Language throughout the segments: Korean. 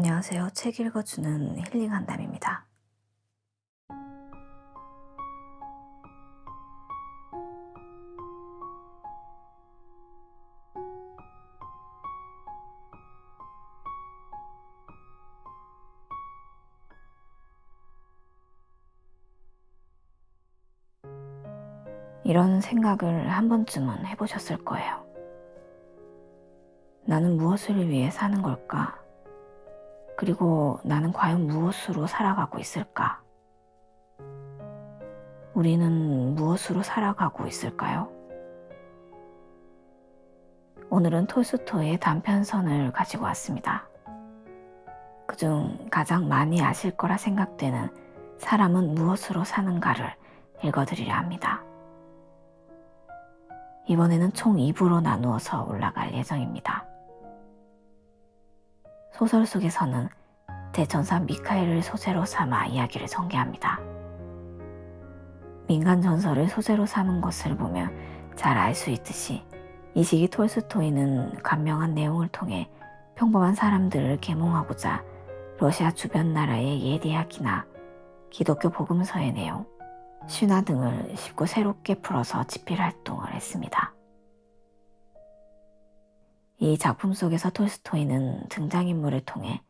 안녕하세요. 책 읽어주는 힐링 한담입니다. 이런 생각을 한 번쯤은 해보셨을 거예요. 나는 무엇을 위해 사는 걸까? 그리고 나는 과연 무엇으로 살아가고 있을까? 우리는 무엇으로 살아가고 있을까요? 오늘은 톨스토이의 단편선을 가지고 왔습니다. 그중 가장 많이 아실 거라 생각되는 사람은 무엇으로 사는가를 읽어드리려 합니다. 이번에는 총 2부로 나누어서 올라갈 예정입니다. 소설 속에서는 대천사 미카엘을 소재로 삼아 이야기를 전개합니다. 민간 전설을 소재로 삼은 것을 보면 잘 알 수 있듯이 이 시기 톨스토이는 간명한 내용을 통해 평범한 사람들을 계몽하고자 러시아 주변 나라의 옛 이야기나 기독교 복음서의 내용, 신화 등을 쉽고 새롭게 풀어서 집필 활동을 했습니다. 이 작품 속에서 톨스토이는 등장인물을 통해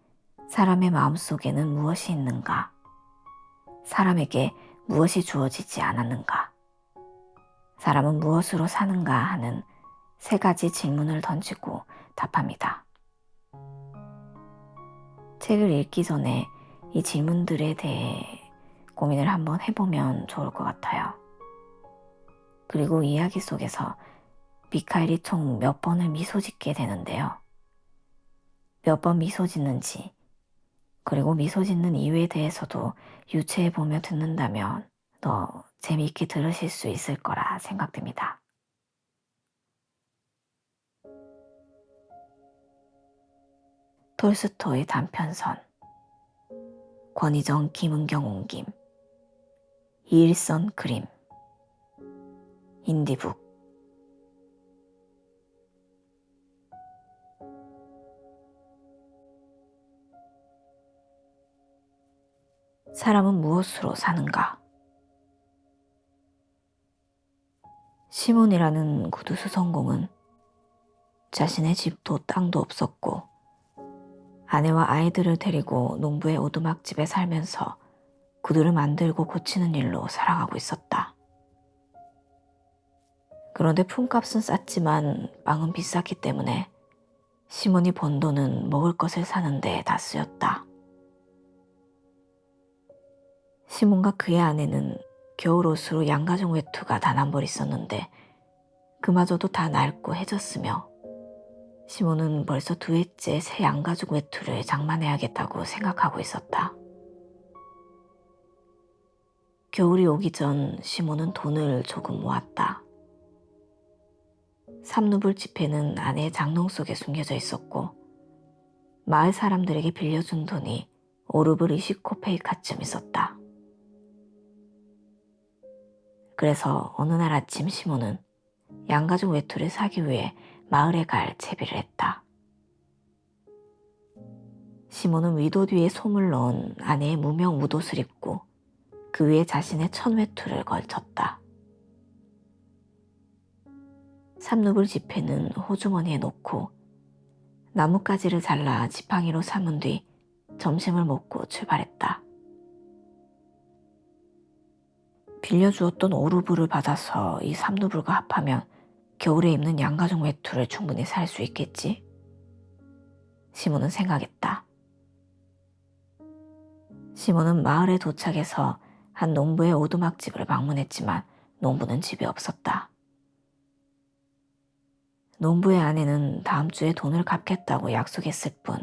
사람의 마음속에는 무엇이 있는가, 사람에게 무엇이 주어지지 않았는가, 사람은 무엇으로 사는가 하는 세 가지 질문을 던지고 답합니다. 책을 읽기 전에 이 질문들에 대해 고민을 한번 해보면 좋을 것 같아요. 그리고 이야기 속에서 미카엘이 총 몇 번을 미소 짓게 되는데요. 몇 번 미소 짓는지, 그리고 미소 짓는 이유에 대해서도 유추해보며 듣는다면 더 재미있게 들으실 수 있을 거라 생각됩니다. 톨스토이 단편선, 권희정 김은경 옮김, 이일선 그림, 인디북. 사람은 무엇으로 사는가? 시몬이라는 구두 수성공은 자신의 집도 땅도 없었고 아내와 아이들을 데리고 농부의 오두막집에 살면서 구두를 만들고 고치는 일로 살아가고 있었다. 그런데 품값은 쌌지만 빵은 비쌌기 때문에 시몬이 번 돈은 먹을 것을 사는 데 다 쓰였다. 시몬과 그의 아내는 겨울옷으로 양가죽 외투가 단 한 벌 있었는데 그마저도 다 낡고 해졌으며 시몬은 벌써 2회째 새 양가죽 외투를 장만해야겠다고 생각하고 있었다. 겨울이 오기 전 시몬은 돈을 조금 모았다. 삼루블 지폐는 아내의 장롱 속에 숨겨져 있었고 마을 사람들에게 빌려준 돈이 5루블 20코페이카쯤 있었다. 그래서 어느 날 아침 시몬은 양가죽 외투를 사기 위해 마을에 갈 채비를 했다. 시몬은 위도 뒤에 솜을 넣은 아내의 무명 웃옷을 입고 그 위에 자신의 천 외투를 걸쳤다. 3루블 지폐는 호주머니에 넣고 나뭇가지를 잘라 지팡이로 삼은 뒤 점심을 먹고 출발했다. 빌려주었던 5루블을 받아서 이 3루블과 합하면 겨울에 입는 양가죽 외투를 충분히 살 수 있겠지? 시몬은 생각했다. 시몬은 마을에 도착해서 한 농부의 오두막집을 방문했지만 농부는 집에 없었다. 농부의 아내는 다음 주에 돈을 갚겠다고 약속했을 뿐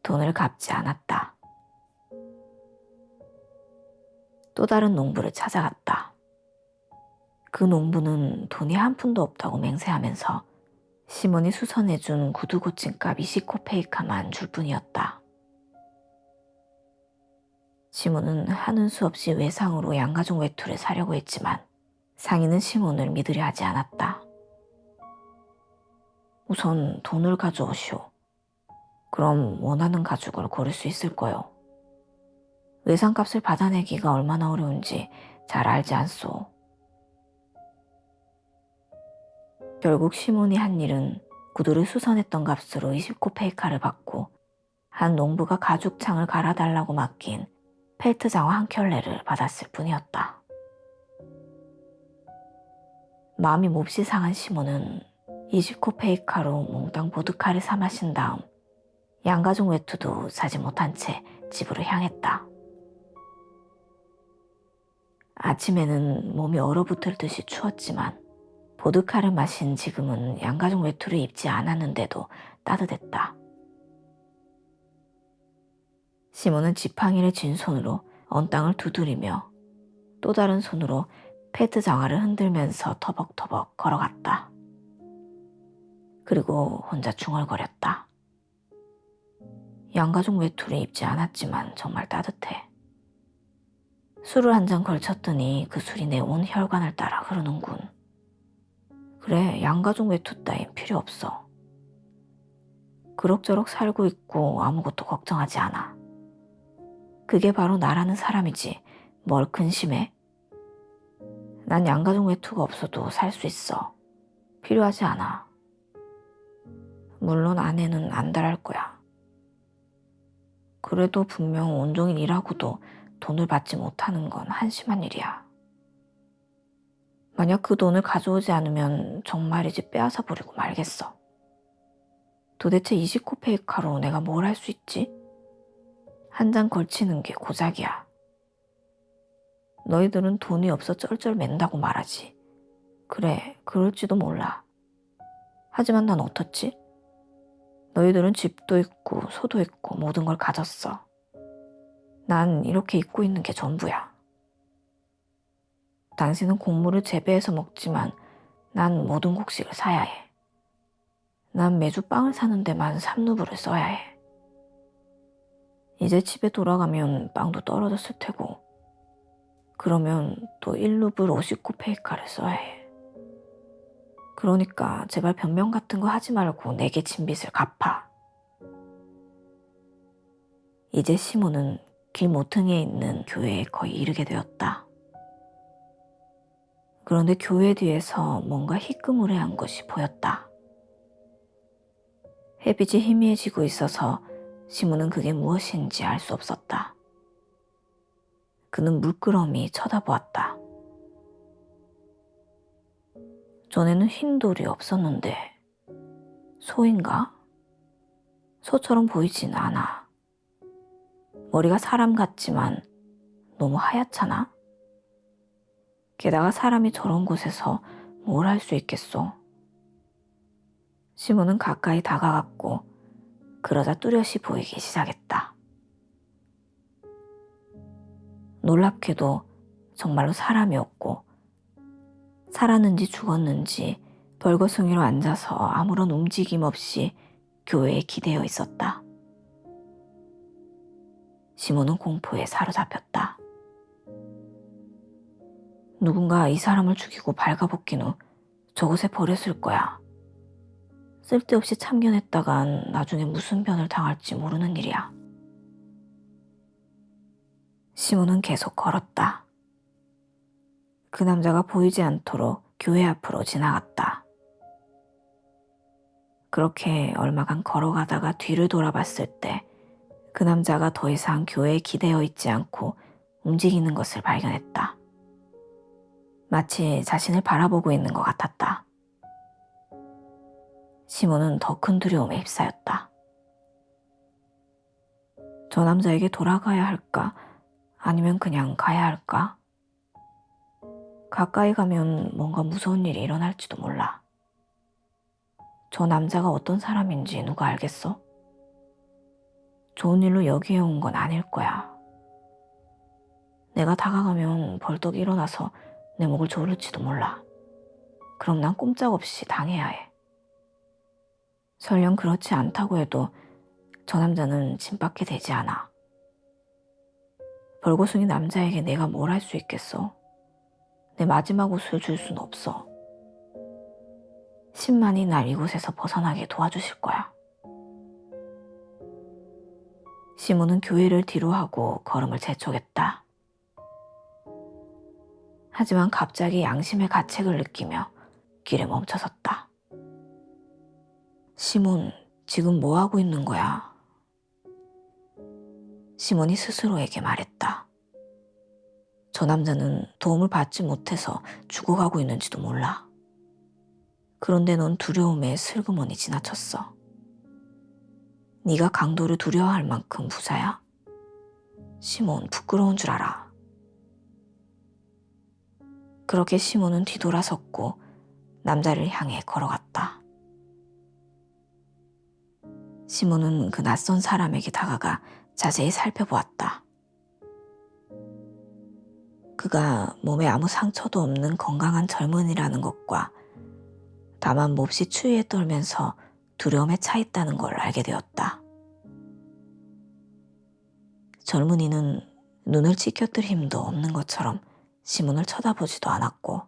돈을 갚지 않았다. 또 다른 농부를 찾아갔다. 그 농부는 돈이 한 푼도 없다고 맹세하면서 시몬이 수선해준 구두 고침값 20코페이카만 줄 뿐이었다. 시몬은 하는 수 없이 외상으로 양가죽 외투를 사려고 했지만 상인은 시몬을 믿으려 하지 않았다. 우선 돈을 가져오시오. 그럼 원하는 가죽을 고를 수 있을 거요. 외상값을 받아내기가 얼마나 어려운지 잘 알지 않소. 결국 시몬이 한 일은 구두를 수선했던 값으로 20코페이카를 받고 한 농부가 가죽창을 갈아달라고 맡긴 펠트 장화 한 켤레를 받았을 뿐이었다. 마음이 몹시 상한 시몬은 20코페이카로 몽땅 보드카를 사 마신 다음 양가죽 외투도 사지 못한 채 집으로 향했다. 아침에는 몸이 얼어붙을 듯이 추웠지만 보드카를 마신 지금은 양가죽 외투를 입지 않았는데도 따뜻했다. 시몬은 지팡이를 쥔 손으로 언 땅을 두드리며 또 다른 손으로 펠트 장화를 흔들면서 터벅터벅 걸어갔다. 그리고 혼자 중얼거렸다. 양가죽 외투를 입지 않았지만 정말 따뜻해. 술을 한 잔 걸쳤더니 그 술이 내 온 혈관을 따라 흐르는군. 그래, 양가죽 외투 따윈 필요 없어. 그럭저럭 살고 있고 아무것도 걱정하지 않아. 그게 바로 나라는 사람이지 뭘 근심해? 난 양가죽 외투가 없어도 살 수 있어. 필요하지 않아. 물론 아내는 안달할 거야. 그래도 분명 온종일 일하고도 돈을 받지 못하는 건 한심한 일이야. 만약 그 돈을 가져오지 않으면 정말이지 빼앗아 버리고 말겠어. 도대체 20코페이카로 내가 뭘 할 수 있지? 한 잔 걸치는 게 고작이야. 너희들은 돈이 없어 쩔쩔 맨다고 말하지. 그래, 그럴지도 몰라. 하지만 난 어떻지? 너희들은 집도 있고 소도 있고 모든 걸 가졌어. 난 이렇게 입고 있는 게 전부야. 당신은 곡물을 재배해서 먹지만 난 모든 곡식을 사야 해. 난 매주 빵을 사는 데만 3루블을 써야 해. 이제 집에 돌아가면 빵도 떨어졌을 테고 그러면 또 1루블 50코페이카를 써야 해. 그러니까 제발 변명 같은 거 하지 말고 내게 진 빚을 갚아. 이제 시몬은 길 모퉁이에 있는 교회에 거의 이르게 되었다. 그런데 교회 뒤에서 뭔가 희끄무레한 것이 보였다. 햇빛이 희미해지고 있어서 시몬은 그게 무엇인지 알 수 없었다. 그는 물끄러미 쳐다보았다. 전에는 흰 돌이 없었는데 소인가? 소처럼 보이진 않아. 머리가 사람 같지만 너무 하얗잖아? 게다가 사람이 저런 곳에서 뭘 할 수 있겠소? 시몬은 가까이 다가갔고 그러자 뚜렷이 보이기 시작했다. 놀랍게도 정말로 사람이었고 살았는지 죽었는지 벌거숭이로 앉아서 아무런 움직임 없이 교회에 기대어 있었다. 시몬은 공포에 사로잡혔다. 누군가 이 사람을 죽이고 발가벗긴 후 저곳에 버렸을 거야. 쓸데없이 참견했다간 나중에 무슨 변을 당할지 모르는 일이야. 시몬은 계속 걸었다. 그 남자가 보이지 않도록 교회 앞으로 지나갔다. 그렇게 얼마간 걸어가다가 뒤를 돌아봤을 때 그 남자가 더 이상 교회에 기대어 있지 않고 움직이는 것을 발견했다. 마치 자신을 바라보고 있는 것 같았다. 시몬은 더 큰 두려움에 휩싸였다. 저 남자에게 돌아가야 할까? 아니면 그냥 가야 할까? 가까이 가면 뭔가 무서운 일이 일어날지도 몰라. 저 남자가 어떤 사람인지 누가 알겠어? 좋은 일로 여기에 온 건 아닐 거야. 내가 다가가면 벌떡 일어나서 내 목을 조를지도 몰라. 그럼 난 꼼짝없이 당해야 해. 설령 그렇지 않다고 해도 저 남자는 짐밖에 되지 않아. 벌거숭이 남자에게 내가 뭘 할 수 있겠어? 내 마지막 옷을 줄 순 없어. 신만이 날 이곳에서 벗어나게 도와주실 거야. 시몬은 교회를 뒤로하고 걸음을 재촉했다. 하지만 갑자기 양심의 가책을 느끼며 길에 멈춰섰다. 시몬, 지금 뭐 하고 있는 거야? 시몬이 스스로에게 말했다. 저 남자는 도움을 받지 못해서 죽어가고 있는지도 몰라. 그런데 넌 두려움에 슬그머니 지나쳤어. 네가 강도를 두려워할 만큼 부자야? 시몬, 부끄러운 줄 알아. 그렇게 시몬은 뒤돌아섰고 남자를 향해 걸어갔다. 시몬은 그 낯선 사람에게 다가가 자세히 살펴보았다. 그가 몸에 아무 상처도 없는 건강한 젊은이라는 것과 다만 몹시 추위에 떨면서 두려움에 차 있다는 걸 알게 되었다. 젊은이는 눈을 치켜뜰 힘도 없는 것처럼 시몬을 쳐다보지도 않았고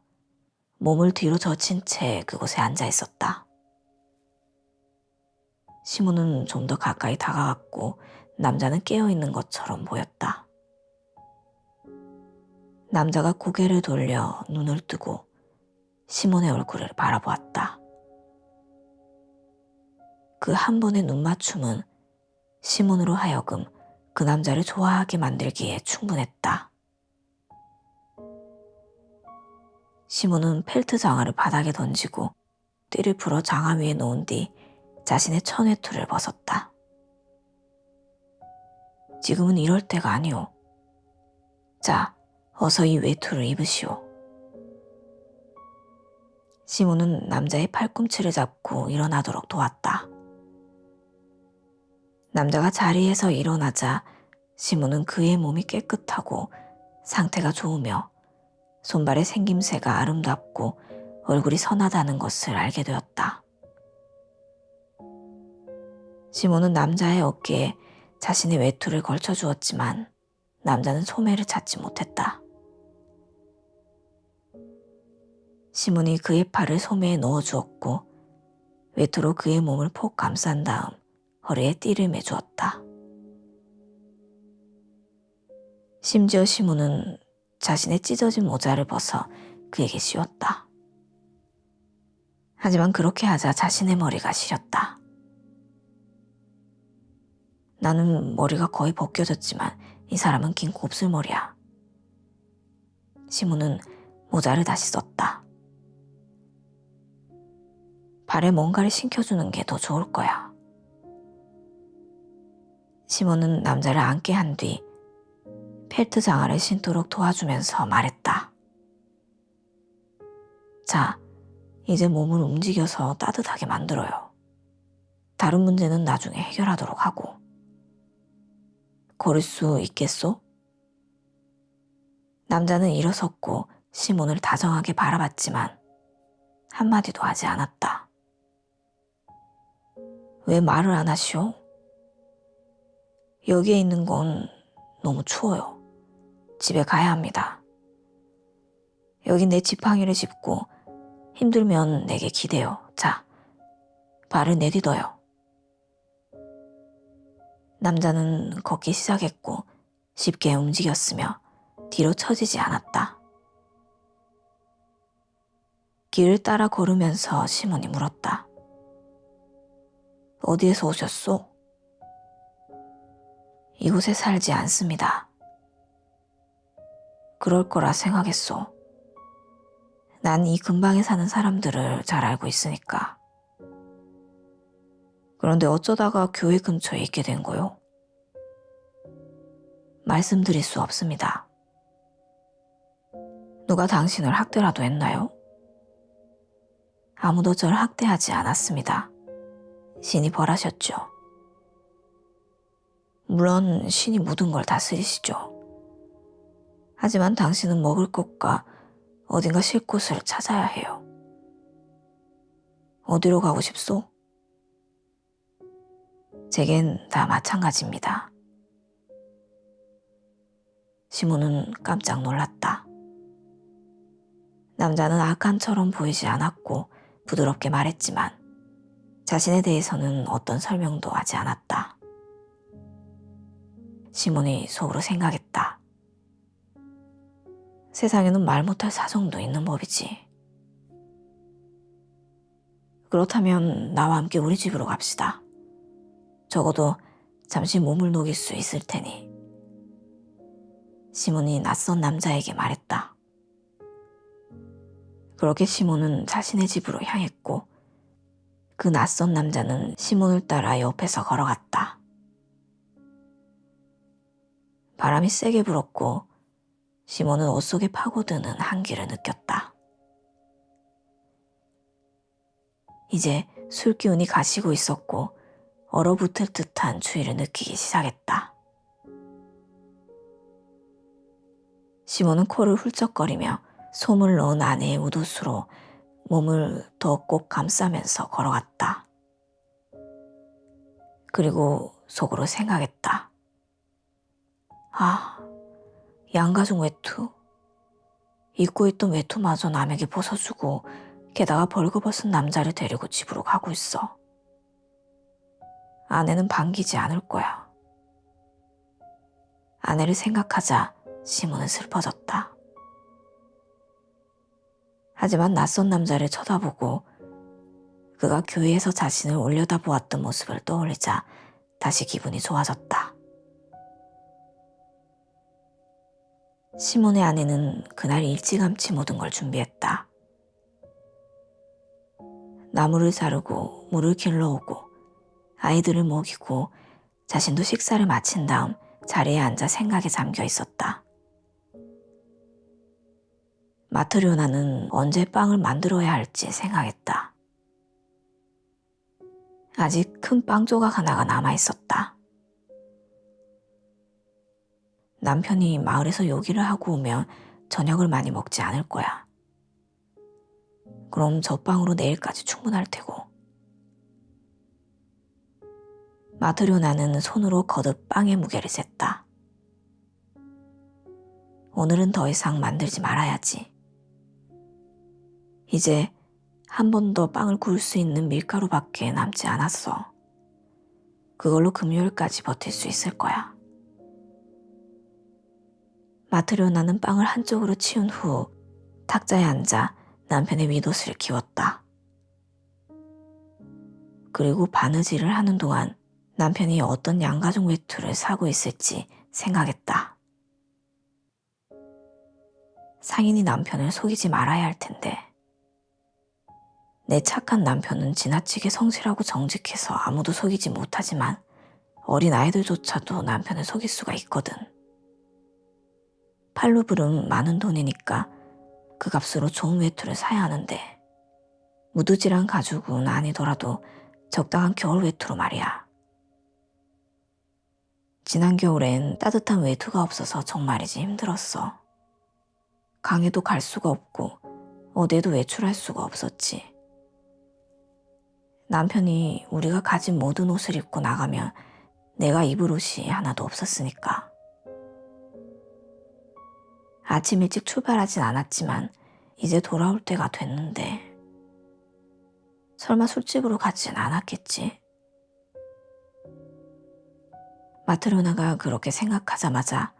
몸을 뒤로 젖힌 채 그곳에 앉아 있었다. 시몬은 좀 더 가까이 다가갔고 남자는 깨어있는 것처럼 보였다. 남자가 고개를 돌려 눈을 뜨고 시몬의 얼굴을 바라보았다. 그 한 번의 눈맞춤은 시몬으로 하여금 그 남자를 좋아하게 만들기에 충분했다. 시몬은 펠트 장화를 바닥에 던지고 띠를 풀어 장화 위에 놓은 뒤 자신의 천외투를 벗었다. 지금은 이럴 때가 아니오. 자, 어서 이 외투를 입으시오. 시몬은 남자의 팔꿈치를 잡고 일어나도록 도왔다. 남자가 자리에서 일어나자 시몬은 그의 몸이 깨끗하고 상태가 좋으며 손발의 생김새가 아름답고 얼굴이 선하다는 것을 알게 되었다. 시몬은 남자의 어깨에 자신의 외투를 걸쳐 주었지만 남자는 소매를 찾지 못했다. 시몬이 그의 팔을 소매에 넣어 주었고 외투로 그의 몸을 폭 감싼 다음 허리에 띠를 매주었다. 심지어 시몬은 자신의 찢어진 모자를 벗어 그에게 씌웠다. 하지만 그렇게 하자 자신의 머리가 시렸다. 나는 머리가 거의 벗겨졌지만 이 사람은 긴 곱슬머리야. 시몬은 모자를 다시 썼다. 발에 뭔가를 신겨주는 게 더 좋을 거야. 시몬은 남자를 앉게 한 뒤 펠트 장화를 신도록 도와주면서 말했다. 자, 이제 몸을 움직여서 따뜻하게 만들어요. 다른 문제는 나중에 해결하도록 하고. 걸을 수 있겠소? 남자는 일어섰고 시몬을 다정하게 바라봤지만 한마디도 하지 않았다. 왜 말을 안 하시오? 여기에 있는 건 너무 추워요. 집에 가야 합니다. 여기 내 지팡이를 짚고 힘들면 내게 기대요. 자, 발을 내딛어요. 남자는 걷기 시작했고 쉽게 움직였으며 뒤로 처지지 않았다. 길을 따라 걸으면서 시몬이 물었다. 어디에서 오셨소? 이곳에 살지 않습니다. 그럴 거라 생각했소. 난 이 근방에 사는 사람들을 잘 알고 있으니까. 그런데 어쩌다가 교회 근처에 있게 된 거요? 말씀드릴 수 없습니다. 누가 당신을 학대라도 했나요? 아무도 절 학대하지 않았습니다. 신이 벌하셨죠. 물론 신이 모든 걸 다스리시죠. 하지만 당신은 먹을 것과 어딘가 쉴 곳을 찾아야 해요. 어디로 가고 싶소? 제겐 다 마찬가지입니다. 시몬은 깜짝 놀랐다. 남자는 악한처럼 보이지 않았고 부드럽게 말했지만 자신에 대해서는 어떤 설명도 하지 않았다. 시몬이 속으로 생각했다. 세상에는 말 못할 사정도 있는 법이지. 그렇다면 나와 함께 우리 집으로 갑시다. 적어도 잠시 몸을 녹일 수 있을 테니. 시몬이 낯선 남자에게 말했다. 그렇게 시몬은 자신의 집으로 향했고 그 낯선 남자는 시몬을 따라 옆에서 걸어갔다. 바람이 세게 불었고 시몬은 옷 속에 파고드는 한기를 느꼈다. 이제 술 기운이 가시고 있었고 얼어붙을 듯한 추위를 느끼기 시작했다. 시몬은 코를 훌쩍거리며 솜을 넣은 아내의 웃옷으로 몸을 더 꼭 감싸면서 걸어갔다. 그리고 속으로 생각했다. 아, 양가죽 외투. 입고 있던 외투마저 남에게 벗어주고 게다가 벌거벗은 남자를 데리고 집으로 가고 있어. 아내는 반기지 않을 거야. 아내를 생각하자 시몬은 슬퍼졌다. 하지만 낯선 남자를 쳐다보고 그가 교회에서 자신을 올려다보았던 모습을 떠올리자 다시 기분이 좋아졌다. 시몬의 아내는 그날 일찌감치 모든 걸 준비했다. 나무를 자르고 물을 길러오고 아이들을 먹이고 자신도 식사를 마친 다음 자리에 앉아 생각에 잠겨 있었다. 마트리오나는 언제 빵을 만들어야 할지 생각했다. 아직 큰 빵 조각 하나가 남아 있었다. 남편이 마을에서 요기를 하고 오면 저녁을 많이 먹지 않을 거야. 그럼 저 빵으로 내일까지 충분할 테고. 마트리오나는 손으로 거듭 빵의 무게를 쟀다. 오늘은 더 이상 만들지 말아야지. 이제 한 번 더 빵을 구울 수 있는 밀가루밖에 남지 않았어. 그걸로 금요일까지 버틸 수 있을 거야. 마트리오나는 빵을 한쪽으로 치운 후 탁자에 앉아 남편의 윗옷을 기웠다. 그리고 바느질을 하는 동안 남편이 어떤 양가죽 외투를 사고 있을지 생각했다. 상인이 남편을 속이지 말아야 할 텐데. 내 착한 남편은 지나치게 성실하고 정직해서 아무도 속이지 못하지만 어린 아이들조차도 남편을 속일 수가 있거든. 팔루블은 많은 돈이니까 그 값으로 좋은 외투를 사야 하는데 무드질한 가죽은 아니더라도 적당한 겨울 외투로 말이야. 지난 겨울엔 따뜻한 외투가 없어서 정말이지 힘들었어. 강에도 갈 수가 없고 어디에도 외출할 수가 없었지. 남편이 우리가 가진 모든 옷을 입고 나가면 내가 입을 옷이 하나도 없었으니까. 아침 일찍 출발하진 않았지만 이제 돌아올 때가 됐는데 설마 술집으로 가진 않았겠지. 마트로나가 그렇게 생각하자마자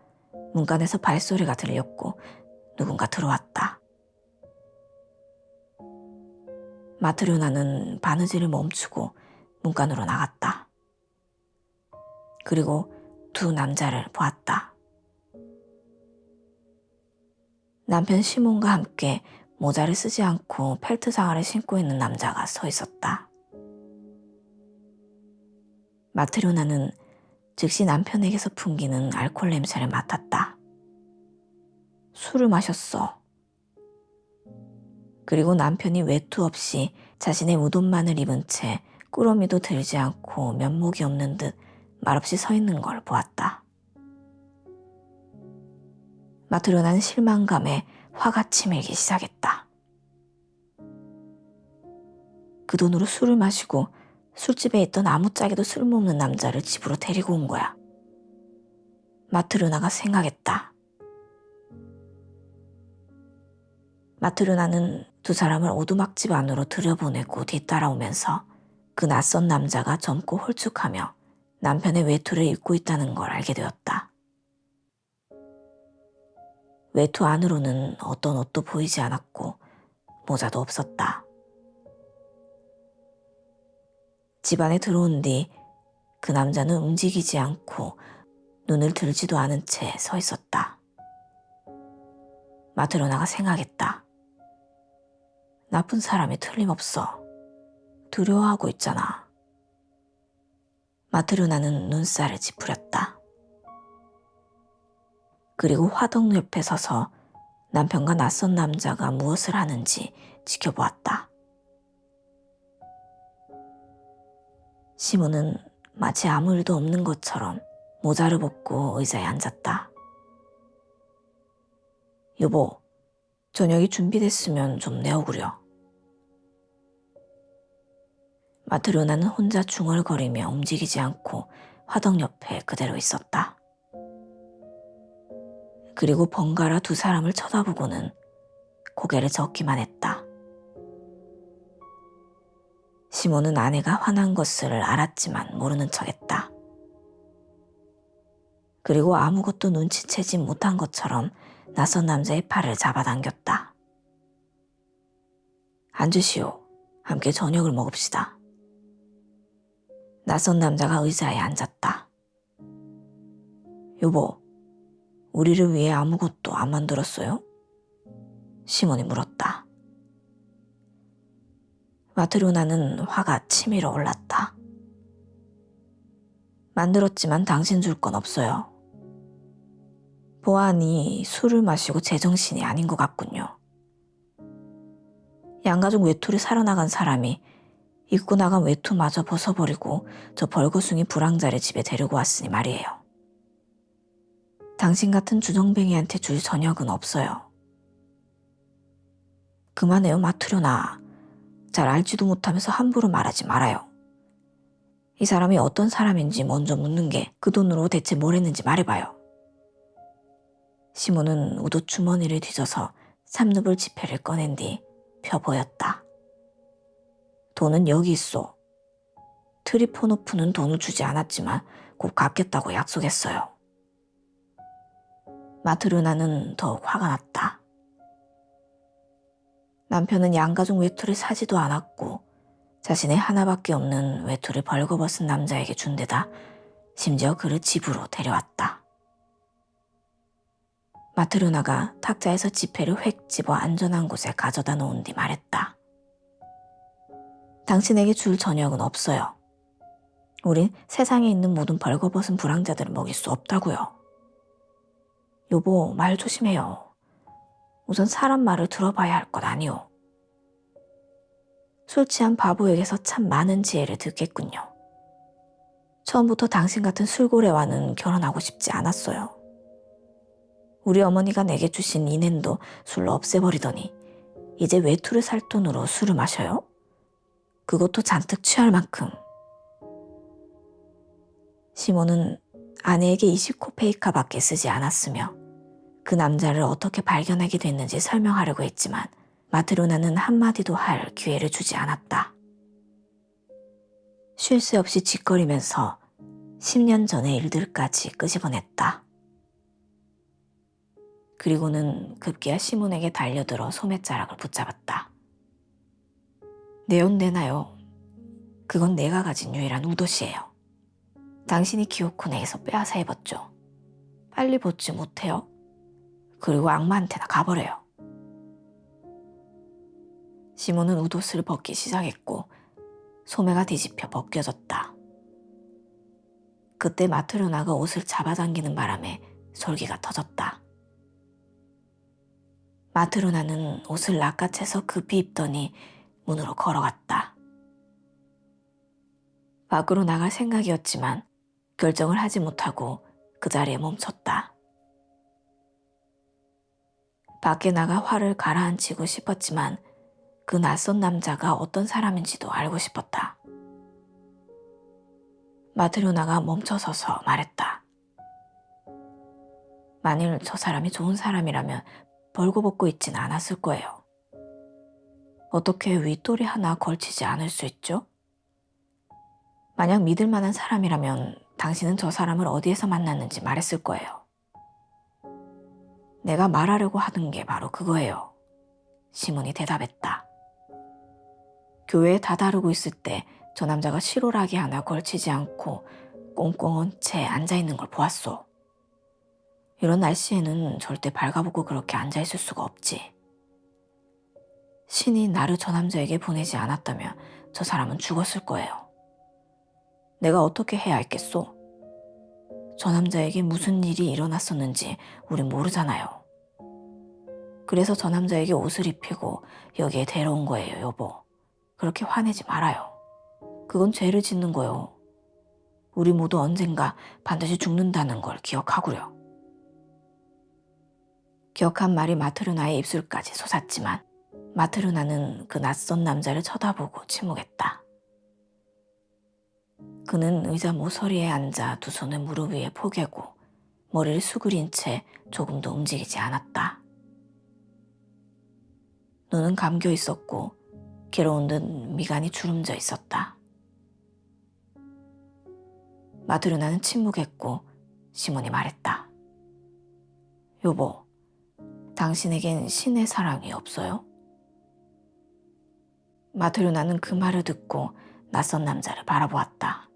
문간에서 발소리가 들렸고 누군가 들어왔다. 마트로나는 바느질을 멈추고 문간으로 나갔다. 그리고 두 남자를 보았다. 남편 시몬과 함께 모자를 쓰지 않고 펠트 장화를 신고 있는 남자가 서 있었다. 마트로나는 즉시 남편에게서 풍기는 알코올 냄새를 맡았다. 술을 마셨어. 그리고 남편이 외투 없이 자신의 웃옷만을 입은 채 꾸러미도 들지 않고 면목이 없는 듯 말없이 서 있는 걸 보았다. 마트로나는 실망감에 화가 치밀기 시작했다. 그 돈으로 술을 마시고 술집에 있던 아무짝에도 쓸모없는 남자를 집으로 데리고 온 거야. 마트로나가 생각했다. 마트로나는 두 사람을 오두막집 안으로 들여보내고 뒤따라오면서 그 낯선 남자가 젊고 홀쭉하며 남편의 외투를 입고 있다는 걸 알게 되었다. 외투 안으로는 어떤 옷도 보이지 않았고 모자도 없었다. 집 안에 들어온 뒤 그 남자는 움직이지 않고 눈을 들지도 않은 채 서 있었다. 마트로나가 생각했다. 나쁜 사람이 틀림없어. 두려워하고 있잖아. 마트로나는 눈살을 찌푸렸다. 그리고 화덕 옆에 서서 남편과 낯선 남자가 무엇을 하는지 지켜보았다. 시몬은 마치 아무 일도 없는 것처럼 모자를 벗고 의자에 앉았다. 여보, 저녁이 준비됐으면 좀 내어구려. 마트로나는 혼자 중얼거리며 움직이지 않고 화덕 옆에 그대로 있었다. 그리고 번갈아 두 사람을 쳐다보고는 고개를 젓기만 했다. 시몬은 아내가 화난 것을 알았지만 모르는 척했다. 그리고 아무것도 눈치채지 못한 것처럼 낯선 남자의 팔을 잡아당겼다. 앉으시오. 함께 저녁을 먹읍시다. 낯선 남자가 의자에 앉았다. 여보, 우리를 위해 아무것도 안 만들었어요? 시몬이 물었다. 마트로나는 화가 치밀어 올랐다. 만들었지만 당신 줄 건 없어요. 보아하니 술을 마시고 제정신이 아닌 것 같군요. 양가족 외투를 사러 나간 사람이 입고 나간 외투마저 벗어버리고 저 벌거숭이 불황자를 집에 데리고 왔으니 말이에요. 당신 같은 주정뱅이한테 줄 저녁은 없어요. 그만해요, 마트로나. 잘 알지도 못하면서 함부로 말하지 말아요. 이 사람이 어떤 사람인지 먼저 묻는 게 그 돈으로 대체 뭘 했는지 말해봐요. 시몬은 우도 주머니를 뒤져서 3루블 지폐를 꺼낸 뒤 펴 보였다. 돈은 여기 있어. 트리포노프는 돈을 주지 않았지만 곧 갚겠다고 약속했어요. 마트로나는 더욱 화가 났다. 남편은 양가족 외투를 사지도 않았고 자신의 하나밖에 없는 외투를 벌거벗은 남자에게 준 데다 심지어 그를 집으로 데려왔다. 마트로나가 탁자에서 지폐를 획 집어 안전한 곳에 가져다 놓은 뒤 말했다. 당신에게 줄 저녁은 없어요. 우린 세상에 있는 모든 벌거벗은 불황자들을 먹일 수 없다고요. 여보, 말 조심해요. 우선 사람 말을 들어봐야 할 것 아니오. 술 취한 바보에게서 참 많은 지혜를 듣겠군요. 처음부터 당신 같은 술고래와는 결혼하고 싶지 않았어요. 우리 어머니가 내게 주신 인hen도 술로 없애버리더니 이제 외투를 살 돈으로 술을 마셔요? 그것도 잔뜩 취할 만큼. 시몬은 아내에게 20코페이카밖에 쓰지 않았으며 그 남자를 어떻게 발견하게 됐는지 설명하려고 했지만 마트로나는 한마디도 할 기회를 주지 않았다. 쉴 새 없이 짓거리면서 10년 전의 일들까지 끄집어냈다. 그리고는 급기야 시몬에게 달려들어 소매자락을 붙잡았다. 내 옷 내놔요. 그건 내가 가진 유일한 우도시예요. 당신이 기어코 내게서 빼앗아 입었죠. 빨리 벗지 못해요. 그리고 악마한테나 가버려요. 시몬은 웃옷을 벗기 시작했고 소매가 뒤집혀 벗겨졌다. 그때 마트로나가 옷을 잡아당기는 바람에 솔기가 터졌다. 마트로나는 옷을 낚아채서 급히 입더니 문으로 걸어갔다. 밖으로 나갈 생각이었지만 결정을 하지 못하고 그 자리에 멈췄다. 밖에 나가 화를 가라앉히고 싶었지만 그 낯선 남자가 어떤 사람인지도 알고 싶었다. 마트로나가 멈춰서서 말했다. 만일 저 사람이 좋은 사람이라면 벌거벗고 있지는 않았을 거예요. 어떻게 윗돌이 하나 걸치지 않을 수 있죠? 만약 믿을 만한 사람이라면 당신은 저 사람을 어디에서 만났는지 말했을 거예요. 내가 말하려고 하는 게 바로 그거예요. 시몬이 대답했다. 교회에 다다르고 있을 때 저 남자가 실오라기 하나 걸치지 않고 꽁꽁 채 앉아있는 걸 보았소. 이런 날씨에는 절대 발가벗고 그렇게 앉아있을 수가 없지. 신이 나를 저 남자에게 보내지 않았다면 저 사람은 죽었을 거예요. 내가 어떻게 해야 했겠소? 저 남자에게 무슨 일이 일어났었는지 우린 모르잖아요. 그래서 저 남자에게 옷을 입히고 여기에 데려온 거예요, 여보. 그렇게 화내지 말아요. 그건 죄를 짓는 거요. 우리 모두 언젠가 반드시 죽는다는 걸 기억하구려. 기억한 말이 마트르나의 입술까지 솟았지만 마트르나는 그 낯선 남자를 쳐다보고 침묵했다. 그는 의자 모서리에 앉아 두 손을 무릎 위에 포개고 머리를 수그린 채 조금도 움직이지 않았다. 눈은 감겨 있었고 괴로운 듯 미간이 주름져 있었다. 마트르나는 침묵했고 시몬이 말했다. 여보, 당신에겐 신의 사랑이 없어요? 마트르나는 그 말을 듣고 낯선 남자를 바라보았다.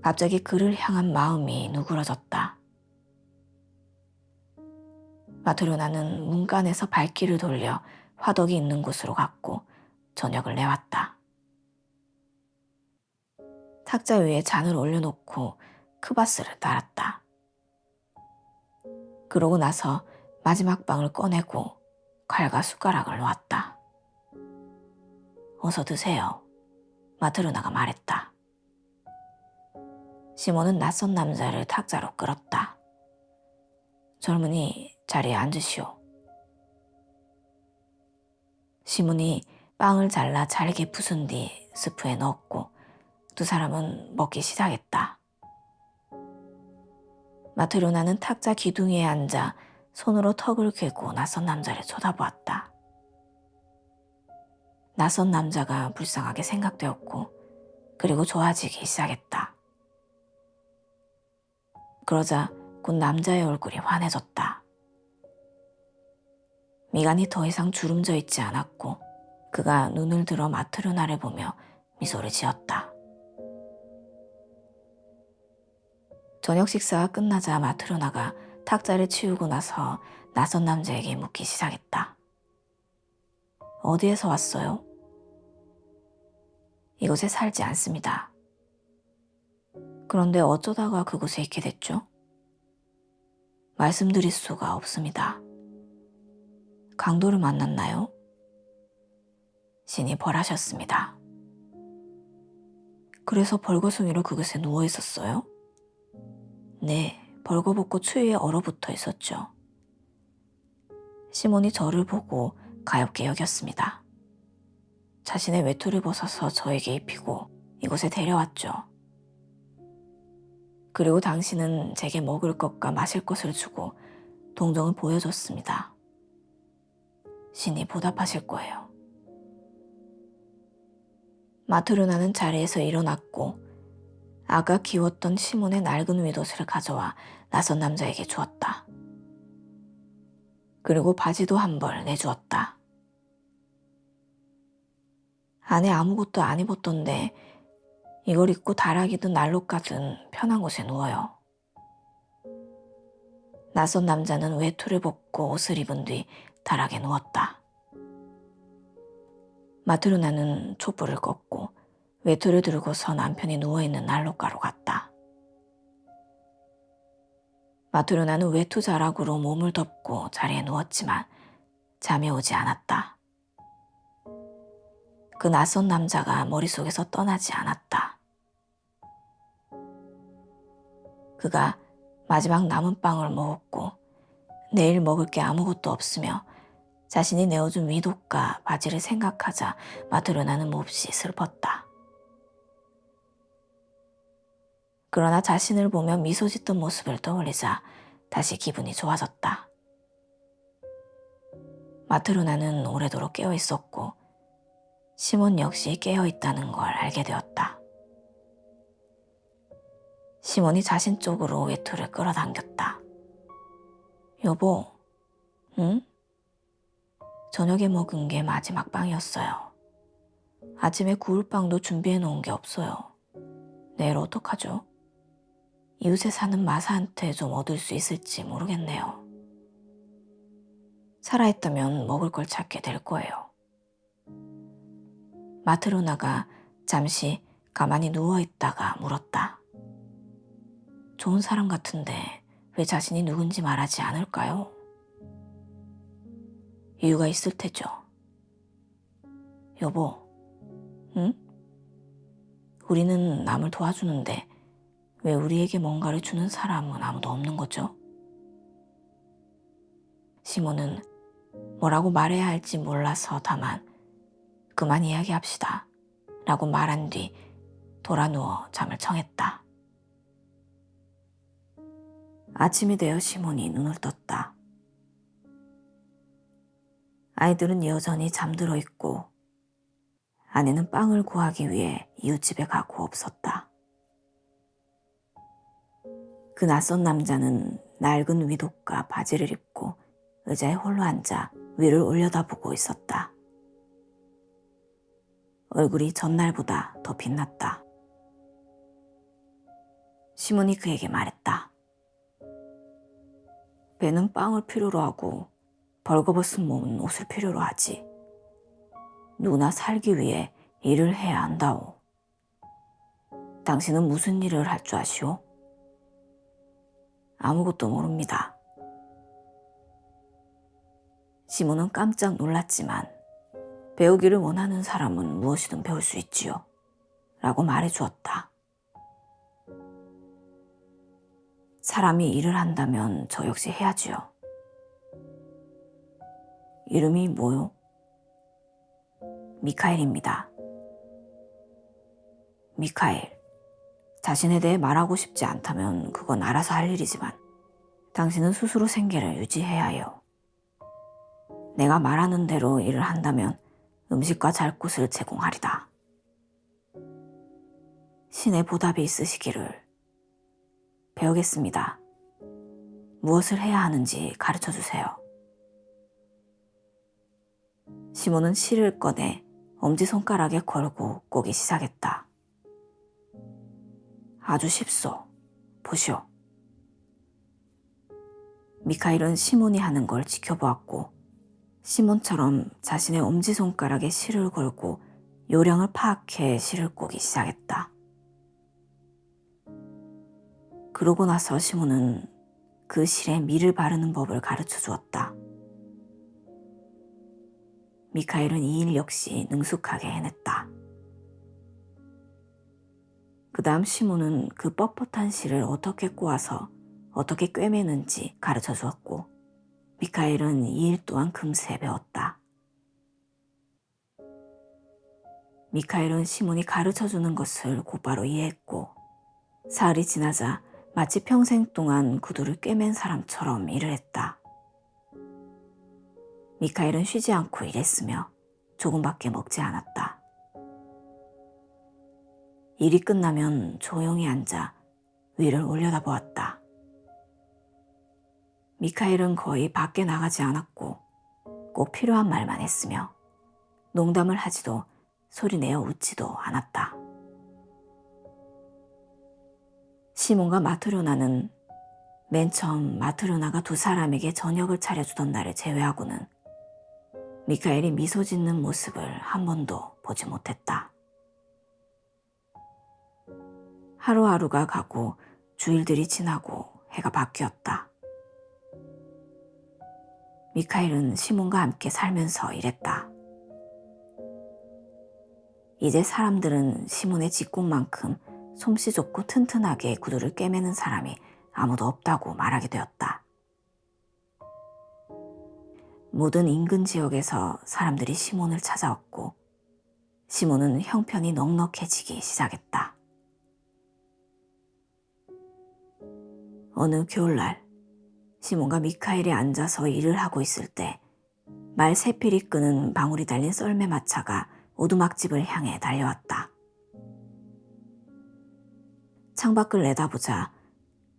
갑자기 그를 향한 마음이 누그러졌다. 마트르나는 문간에서 발길을 돌려 화덕이 있는 곳으로 갔고 저녁을 내왔다. 탁자 위에 잔을 올려놓고 크바스를 따랐다. 그러고 나서 마지막 빵을 꺼내고 칼과 숟가락을 놓았다. 어서 드세요. 마트르나가 말했다. 시몬은 낯선 남자를 탁자로 끌었다. 젊은이, 자리에 앉으시오. 시몬이 빵을 잘라 잘게 부순 뒤 스프에 넣었고 두 사람은 먹기 시작했다. 마트르나는 탁자 기둥위에 앉아 손으로 턱을 괴고 낯선 남자를 쳐다보았다. 낯선 남자가 불쌍하게 생각되었고 그리고 좋아지기 시작했다. 그러자 곧 남자의 얼굴이 환해졌다. 미간이 더 이상 주름져 있지 않았고 그가 눈을 들어 마트르나를 보며 미소를 지었다. 저녁 식사가 끝나자 마트르나가 탁자를 치우고 나서 낯선 남자에게 묻기 시작했다. 어디에서 왔어요? 이곳에 살지 않습니다. 그런데 어쩌다가 그곳에 있게 됐죠? 말씀드릴 수가 없습니다. 강도를 만났나요? 신이 벌하셨습니다. 그래서 벌거숭이로 그곳에 누워 있었어요? 네, 벌거벗고 추위에 얼어붙어 있었죠. 시몬이 저를 보고 가엾게 여겼습니다. 자신의 외투를 벗어서 저에게 입히고 이곳에 데려왔죠. 그리고 당신은 제게 먹을 것과 마실 것을 주고 동정을 보여줬습니다. 신이 보답하실 거예요. 마트르나는 자리에서 일어났고 아까 기웠던 시몬의 낡은 윗옷을 가져와 낯선 남자에게 주었다. 그리고 바지도 한 벌 내주었다. 안에 아무것도 안 입었던데 이걸 입고 다락이든 난로가든 편한 곳에 누워요. 낯선 남자는 외투를 벗고 옷을 입은 뒤 다락에 누웠다. 마트르나는 촛불을 껐고 외투를 들고서 남편이 누워있는 난로가로 갔다. 마트르나는 외투 자락으로 몸을 덮고 자리에 누웠지만 잠이 오지 않았다. 그 낯선 남자가 머릿속에서 떠나지 않았다. 그가 마지막 남은 빵을 먹었고 내일 먹을 게 아무것도 없으며 자신이 내어준 위독과 바지를 생각하자 마트르나는 몹시 슬펐다. 그러나 자신을 보며 미소 짓던 모습을 떠올리자 다시 기분이 좋아졌다. 마트르나는 오래도록 깨어 있었고 시몬 역시 깨어 있다는 걸 알게 되었다. 시몬이 자신 쪽으로 외투를 끌어당겼다. 여보, 응? 저녁에 먹은 게 마지막 빵이었어요. 아침에 구울 빵도 준비해 놓은 게 없어요. 내일 어떡하죠? 이웃에 사는 마사한테 좀 얻을 수 있을지 모르겠네요. 살아있다면 먹을 걸 찾게 될 거예요. 마트로 나가 잠시 가만히 누워있다가 물었다. 좋은 사람 같은데 왜 자신이 누군지 말하지 않을까요? 이유가 있을 테죠. 여보, 응? 우리는 남을 도와주는데 왜 우리에게 뭔가를 주는 사람은 아무도 없는 거죠? 시몬은 뭐라고 말해야 할지 몰라서 다만 그만 이야기합시다 라고 말한 뒤 돌아 누워 잠을 청했다. 아침이 되어 시몬이 눈을 떴다. 아이들은 여전히 잠들어 있고 아내는 빵을 구하기 위해 이웃집에 가고 없었다. 그 낯선 남자는 낡은 위독과 바지를 입고 의자에 홀로 앉아 위를 올려다보고 있었다. 얼굴이 전날보다 더 빛났다. 시몬이 그에게 말했다. 배는 빵을 필요로 하고 벌거벗은 몸은 옷을 필요로 하지. 누구나 살기 위해 일을 해야 한다오. 당신은 무슨 일을 할 줄 아시오? 아무것도 모릅니다. 시몬은 깜짝 놀랐지만 배우기를 원하는 사람은 무엇이든 배울 수 있지요. 라고 말해주었다. 사람이 일을 한다면 저 역시 해야지요. 이름이 뭐요? 미카엘입니다. 미카엘, 자신에 대해 말하고 싶지 않다면 그건 알아서 할 일이지만 당신은 스스로 생계를 유지해야 해요. 내가 말하는 대로 일을 한다면 음식과 잘 곳을 제공하리다. 신의 보답이 있으시기를. 배우겠습니다. 무엇을 해야 하는지 가르쳐 주세요. 시몬은 실을 꺼내 엄지손가락에 걸고 꼬기 시작했다. 아주 쉽소. 보시오. 미카엘은 시몬이 하는 걸 지켜보았고 시몬처럼 자신의 엄지손가락에 실을 걸고 요령을 파악해 실을 꼬기 시작했다. 그러고 나서 시몬은 그 실에 밀을 바르는 법을 가르쳐 주었다. 미카엘은 이 일 역시 능숙하게 해냈다. 그 다음 시몬은 그 뻣뻣한 실을 어떻게 꼬아서 어떻게 꿰매는지 가르쳐 주었고 미카엘은 이 일 또한 금세 배웠다. 미카엘은 시몬이 가르쳐 주는 것을 곧바로 이해했고 사흘이 지나자 마치 평생 동안 구두를 꿰맨 사람처럼 일을 했다. 미카엘은 쉬지 않고 일했으며 조금밖에 먹지 않았다. 일이 끝나면 조용히 앉아 위를 올려다보았다. 미카엘은 거의 밖에 나가지 않았고 꼭 필요한 말만 했으며 농담을 하지도 소리내어 웃지도 않았다. 시몬과 마트료나는 맨 처음 마트료나가 두 사람에게 저녁을 차려주던 날을 제외하고는 미카엘이 미소 짓는 모습을 한 번도 보지 못했다. 하루하루가 가고 주일들이 지나고 해가 바뀌었다. 미카엘은 시몬과 함께 살면서 일했다. 이제 사람들은 시몬의 직공만큼 솜씨 좋고 튼튼하게 구두를 꿰매는 사람이 아무도 없다고 말하게 되었다. 모든 인근 지역에서 사람들이 시몬을 찾아왔고 시몬은 형편이 넉넉해지기 시작했다. 어느 겨울날 시몬과 미카엘이 앉아서 일을 하고 있을 때 말 세필이 끄는 방울이 달린 썰매마차가 오두막집을 향해 달려왔다. 창밖을 내다보자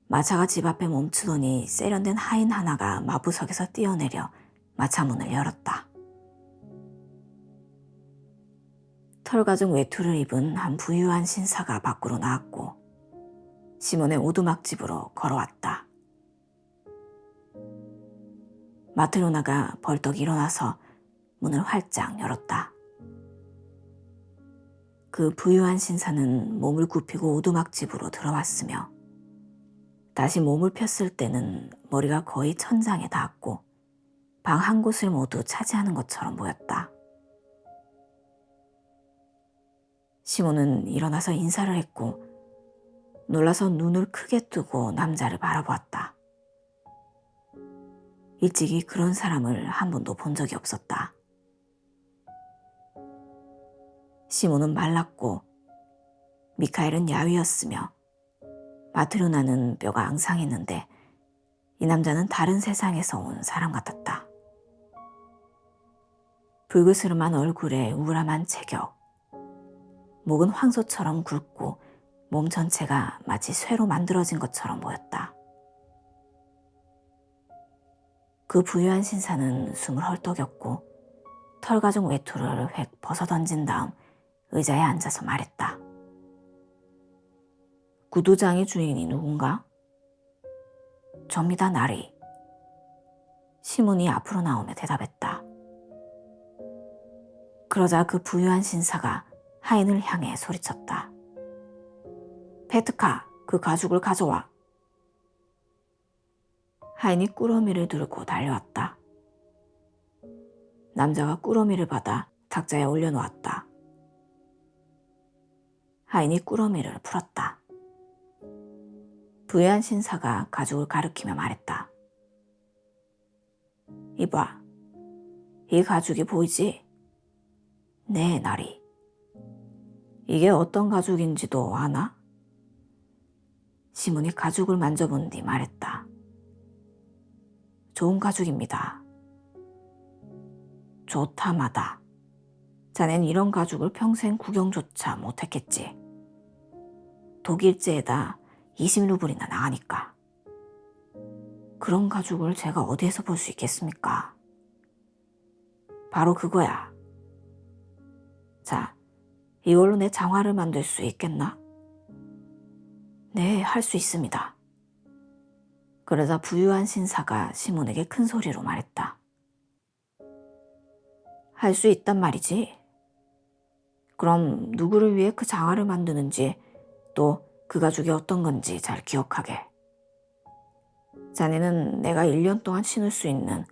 마차가 집 앞에 멈추더니 세련된 하인 하나가 마부석에서 뛰어내려 마차 문을 열었다. 털가죽 외투를 입은 한 부유한 신사가 밖으로 나왔고 시몬의 오두막집으로 걸어왔다. 마트로나가 벌떡 일어나서 문을 활짝 열었다. 그 부유한 신사는 몸을 굽히고 오두막집으로 들어왔으며 다시 몸을 폈을 때는 머리가 거의 천장에 닿았고 방 한 곳을 모두 차지하는 것처럼 보였다. 시몬은 일어나서 인사를 했고 놀라서 눈을 크게 뜨고 남자를 바라보았다. 일찍이 그런 사람을 한 번도 본 적이 없었다. 시몬은 말랐고 미카엘은 야위었으며 마트로나는 뼈가 앙상했는데 이 남자는 다른 세상에서 온 사람 같았다. 불그스름한 얼굴에 우람한 체격, 목은 황소처럼 굵고 몸 전체가 마치 쇠로 만들어진 것처럼 보였다. 그 부유한 신사는 숨을 헐떡였고 털가죽 외투를 획 벗어던진 다음 의자에 앉아서 말했다. 구두장의 주인이 누군가? 접니다, 나리. 시몬이 앞으로 나오며 대답했다. 그러자 그 부유한 신사가 하인을 향해 소리쳤다. 페트카, 그 가죽을 가져와. 하인이 꾸러미를 들고 달려왔다. 남자가 꾸러미를 받아 탁자에 올려놓았다. 하인이 꾸러미를 풀었다. 부유한 신사가 가죽을 가리키며 말했다. 이봐, 이 가죽이 보이지? 네, 나리. 이게 어떤 가죽인지도 아나? 시몬이 가죽을 만져본 뒤 말했다. 좋은 가죽입니다. 좋다마다. 자넨 이런 가죽을 평생 구경조차 못했겠지. 독일제에다 20루블이나 나가니까. 그런 가죽을 제가 어디에서 볼 수 있겠습니까? 바로 그거야. 자, 이걸로 내 장화를 만들 수 있겠나? 네, 할 수 있습니다. 그러자 부유한 신사가 시몬에게 큰 소리로 말했다. 할 수 있단 말이지? 그럼 누구를 위해 그 장화를 만드는지 또 그 가죽이 어떤 건지 잘 기억하게. 자네는 내가 1년 동안 신을 수 있는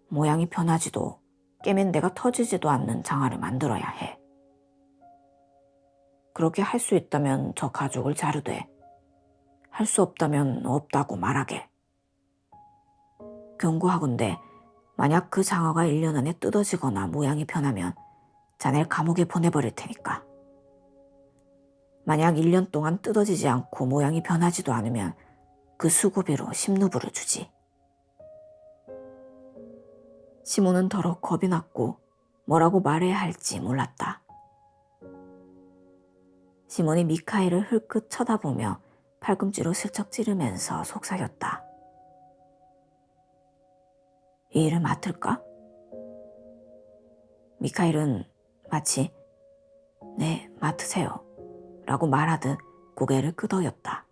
모양이 변하지도 깨면 내가 터지지도 않는 장화를 만들어야 해. 그렇게 할 수 있다면 저 가죽을 자르되 할 수 없다면 없다고 말하게. 경고하건대 만약 그 장화가 1년 안에 뜯어지거나 모양이 변하면 자네를 감옥에 보내버릴 테니까. 만약 1년 동안 뜯어지지 않고 모양이 변하지도 않으면 그 수고비로 10루블을 주지. 시몬은 더러 겁이 났고 뭐라고 말해야 할지 몰랐다. 시몬이 미카엘을 흘끗 쳐다보며 팔꿈치로 슬쩍 찌르면서 속삭였다. 이 일을 맡을까? 미카엘은 마치 네, 맡으세요 라고 말하듯 고개를 끄덕였다.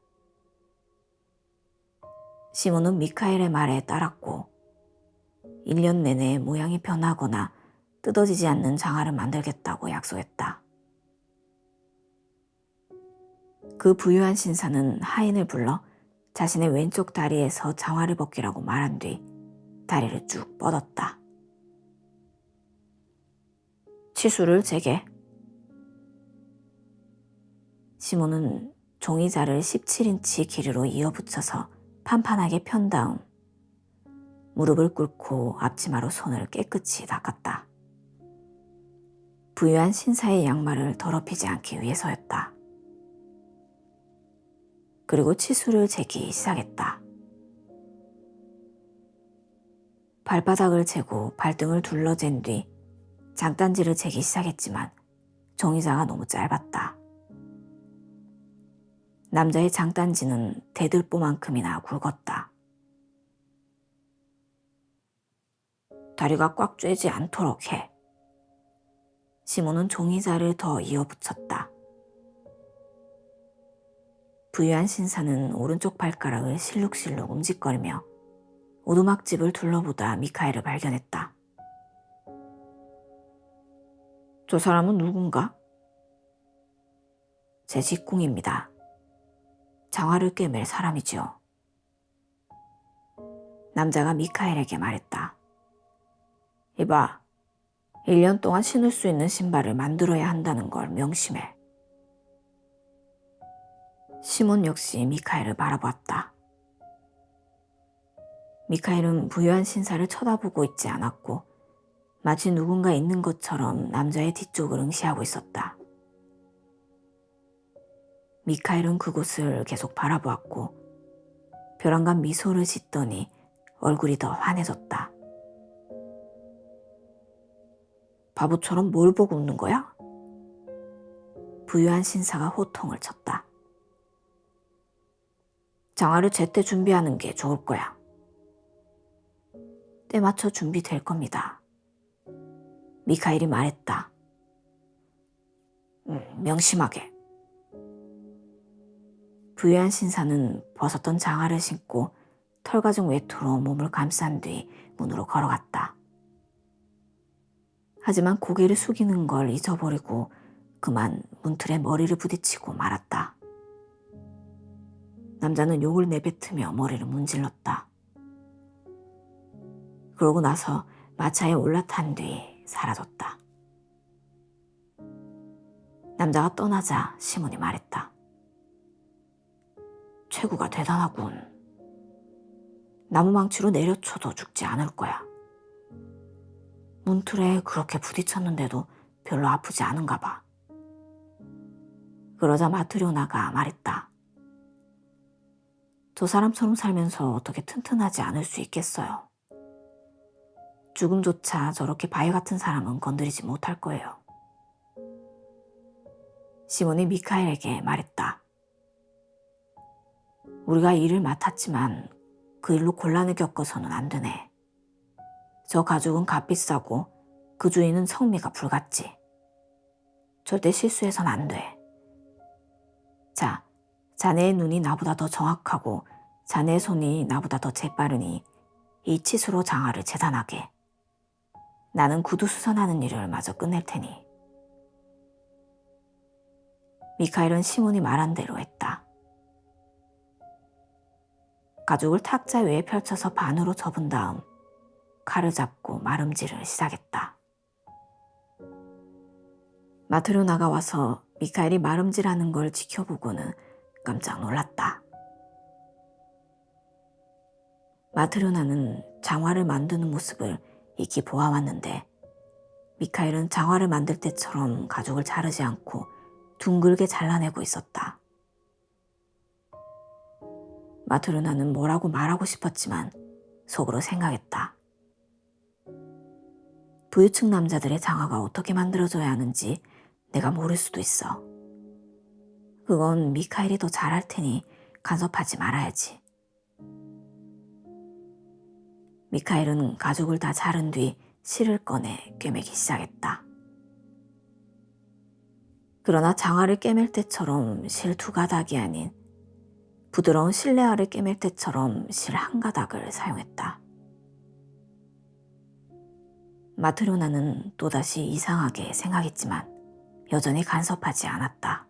시몬은 미카엘의 말에 따랐고 1년 내내 모양이 변하거나 뜯어지지 않는 장화를 만들겠다고 약속했다. 그 부유한 신사는 하인을 불러 자신의 왼쪽 다리에서 장화를 벗기라고 말한 뒤 다리를 쭉 뻗었다. 치수를 재게. 시몬은 종이자를 17인치 길이로 이어붙여서 판판하게 편 다음 무릎을 꿇고 앞치마로 손을 깨끗이 닦았다. 부유한 신사의 양말을 더럽히지 않기 위해서였다. 그리고 치수를 재기 시작했다. 발바닥을 재고 발등을 둘러잰 뒤 장단지를 재기 시작했지만 종이자가 너무 짧았다. 남자의 장단지는 대들보만큼이나 굵었다. 다리가 꽉 쬐지 않도록 해. 시몬은 종이자를 더 이어붙였다. 부유한 신사는 오른쪽 발가락을 실룩실룩 움직거리며 오두막집을 둘러보다 미카엘을 발견했다. 저 사람은 누군가? 제 직공입니다. 장화를 꿰맬 사람이지요. 남자가 미카엘에게 말했다. 이봐, 1년 동안 신을 수 있는 신발을 만들어야 한다는 걸 명심해. 시몬 역시 미카엘을 바라보았다. 미카엘은 부유한 신사를 쳐다보고 있지 않았고 마치 누군가 있는 것처럼 남자의 뒤쪽을 응시하고 있었다. 미카엘은 그곳을 계속 바라보았고 벼랑간 미소를 짓더니 얼굴이 더 환해졌다. 바보처럼 뭘 보고 웃는 거야? 부유한 신사가 호통을 쳤다. 장화를 제때 준비하는 게 좋을 거야. 때 맞춰 준비될 겁니다. 미카엘이 말했다. 명심하게. 부유한 신사는 벗었던 장화를 신고 털가죽 외투로 몸을 감싼 뒤 문으로 걸어갔다. 하지만 고개를 숙이는 걸 잊어버리고 그만 문틀에 머리를 부딪히고 말았다. 남자는 욕을 내뱉으며 머리를 문질렀다. 그러고 나서 마차에 올라탄 뒤 사라졌다. 남자가 떠나자 시몬이 말했다. 최구가 대단하군. 나무망치로 내려쳐도 죽지 않을 거야. 문틀에 그렇게 부딪혔는데도 별로 아프지 않은가 봐. 그러자 마트료나가 말했다. 저 사람처럼 살면서 어떻게 튼튼하지 않을 수 있겠어요. 죽음조차 저렇게 바위 같은 사람은 건드리지 못할 거예요. 시몬이 미카엘에게 말했다. 우리가 일을 맡았지만 그 일로 곤란을 겪어서는 안 되네. 저 가죽은 값비싸고 그 주인은 성미가 불같지. 절대 실수해선 안 돼. 자, 자네의 눈이 나보다 더 정확하고 자네의 손이 나보다 더 재빠르니 이 치수로 장화를 재단하게. 나는 구두 수선하는 일을 마저 끝낼 테니. 미카엘은 시몬이 말한 대로 했다. 가죽을 탁자 위에 펼쳐서 반으로 접은 다음 칼을 잡고 마름질을 시작했다. 마트료나가 와서 미카엘이 마름질하는 걸 지켜보고는 깜짝 놀랐다. 마트료나는 장화를 만드는 모습을 익히 보아왔는데 미카엘은 장화를 만들 때처럼 가죽을 자르지 않고 둥글게 잘라내고 있었다. 마트료나는 뭐라고 말하고 싶었지만 속으로 생각했다. 부유층 남자들의 장화가 어떻게 만들어져야 하는지 내가 모를 수도 있어. 그건 미카엘이 더 잘할 테니 간섭하지 말아야지. 미카엘은 가죽을 다 자른 뒤 실을 꺼내 꿰매기 시작했다. 그러나 장화를 꿰맬 때처럼 실 두 가닥이 아닌 부드러운 실내화를 꿰맬 때처럼 실 한 가닥을 사용했다. 마트료나는 또다시 이상하게 생각했지만 여전히 간섭하지 않았다.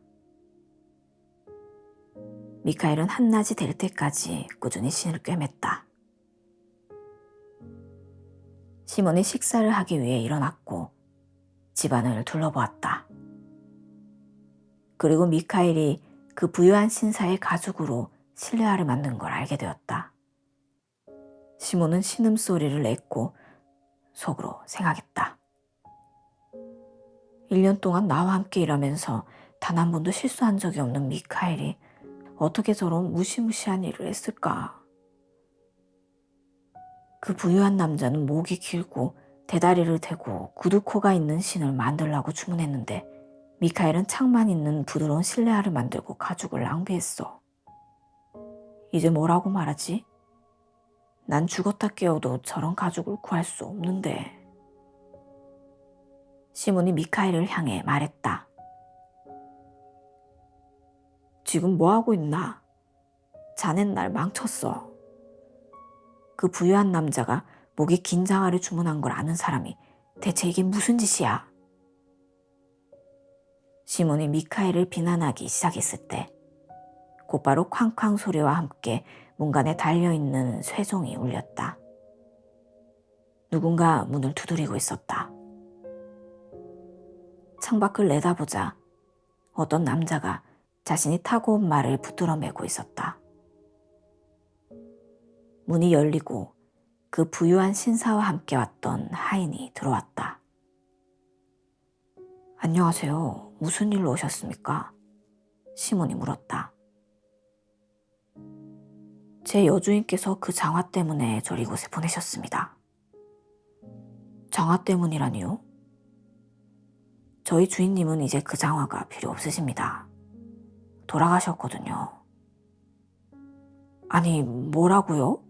미카엘은 한낮이 될 때까지 꾸준히 실을 꿰맸다. 시몬이 식사를 하기 위해 일어났고 집안을 둘러보았다. 그리고 미카엘이 그 부유한 신사의 가죽으로 실내화를 만든 걸 알게 되었다. 시몬은 신음소리를 냈고 속으로 생각했다. 1년 동안 나와 함께 일하면서 단 한 번도 실수한 적이 없는 미카엘이 어떻게 저런 무시무시한 일을 했을까? 그 부유한 남자는 목이 길고 대다리를 대고 구두코가 있는 신을 만들라고 주문했는데 미카엘은 창만 있는 부드러운 실내화를 만들고 가죽을 낭비했어. 이제 뭐라고 말하지? 난 죽었다 깨어도 저런 가죽을 구할 수 없는데. 시몬이 미카엘을 향해 말했다. 지금 뭐하고 있나? 자넨 날 망쳤어. 그 부유한 남자가 목이 긴 장화를 주문한 걸 아는 사람이 대체 이게 무슨 짓이야? 시몬이 미카엘을 비난하기 시작했을 때 곧바로 쾅쾅 소리와 함께 문간에 달려있는 쇠종이 울렸다. 누군가 문을 두드리고 있었다. 창밖을 내다보자 어떤 남자가 자신이 타고 온 말을 붙들어 매고 있었다. 문이 열리고 그 부유한 신사와 함께 왔던 하인이 들어왔다. 안녕하세요. 무슨 일로 오셨습니까? 시몬이 물었다. 제 여주인께서 그 장화 때문에 저를 이곳에 보내셨습니다. 장화 때문이라니요? 저희 주인님은 이제 그 장화가 필요 없으십니다. 돌아가셨거든요. 아니, 뭐라고요?